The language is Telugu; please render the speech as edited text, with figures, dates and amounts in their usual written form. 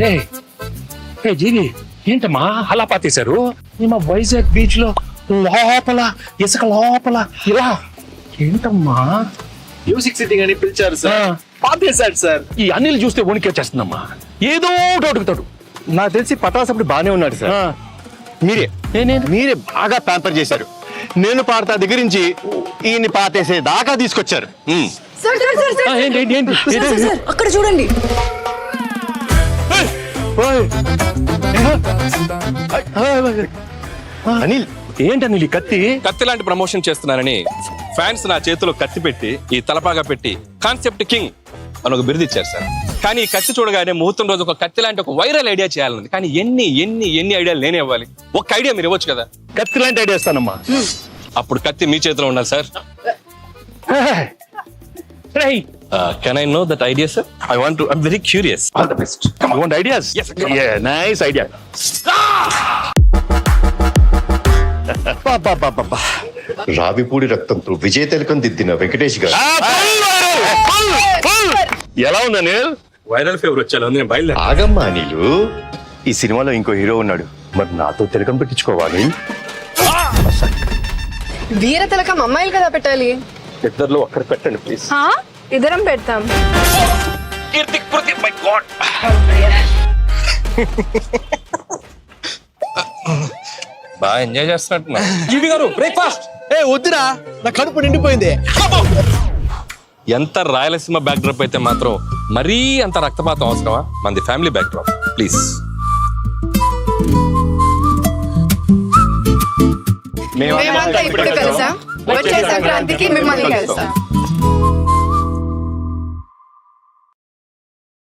ఏ జీవి ఏంటమ్మా అలా పాతేశారు? మా వైజాగ్ బీచ్ లో లోపల ఇసుక లోపల ఇలా ఏంటమ్మా? మ్యూజిక్ సిట్టింగ్ అని పిలిచారు సార్, పాతేశాడు సార్. ఈ అనిల్ చూస్తే వణికేచేస్తుందమ్మా. ఏదో ఒకటి అడుగుతాడు. నాకు తెలిసి పటాస్ అప్పుడు బానే ఉన్నాడు సార్. మీరే బాగా ప్యాంపర్ చేశారు. నేను పాడతా దగ్గర నుంచి ఈయన్ని పాతేసే దాకా తీసుకొచ్చారు. సార్ సార్ సార్ సార్ ఏంటి ఏంటి ఏంటి సార్, సార్, సార్, అక్కడ చూడండి. అనిల్ ఏంటి అనిల్ ఈ కత్తి? కత్తి లాంటి ప్రమోషన్ చేస్తున్నానని ఫ్యాన్స్ నా చేతిలో కత్తి పెట్టి ఈ తలపాగా పెట్టి కాన్సెప్ట్ కింగ్ అని ఒక బిరుదు ఇచ్చారు సార్. కానీ ఈ కత్తి చూడగానే ముహూర్తం రోజు ఒక కత్తి లాంటి ఒక వైరల్ ఐడియా చేయాలన్నది. కానీ ఎన్ని ఎన్ని ఎన్ని ఐడియాలు నేనే ఇవ్వాలి? ఒక ఐడియా మీరు ఇవ్వచ్చు కదా. కత్తి లాంటి ఐడియా ఇస్తానమ్మా. అప్పుడు కత్తి మీ చేతిలో ఉండాలి sir. Can I know that idea sir? I'm very curious. All the best. You want ideas? Yes, nice idea. Ravipudi రక్తంతో విజయ తిలకం దిద్దిన వెంకటేష్ గారు. ఎలా ఉంది అనిల్? వైరల్ ఫీవర్ వచ్చాను నేను బయలుదేరి. ఆగమ్మా నీళ్ళు. ఈ సినిమాలో ఇంకో హీరో ఉన్నాడు, మరి నాతో తిలకం పెట్టించుకోవాలి. వీర తిలకం అమ్మాయిలు కదా పెట్టాలి. ఇద్దర్లో ఒక్కరు పెట్టండి ప్లీజ్. ఇద్దరం పెడతాం. బాగా ఎంజాయ్ చేస్తున్నట్టున్నా. జీవి గారు బ్రేక్ఫాస్ట్. వద్దురా, నా కడుపు నిండిపోయింది. ఎంత రాయలసీమ బ్యాక్ డ్రాప్ అయితే మాత్రం మరీ అంత రక్తపాతం అవసరమా? మనది ఫ్యామిలీ బ్యాక్ డ్రాప్ ప్లీజ్. మేమంతా ఇప్పుడు కలిసాం, వచ్చే సంక్రాంతికి మిమ్మల్ని కలుస్తాం.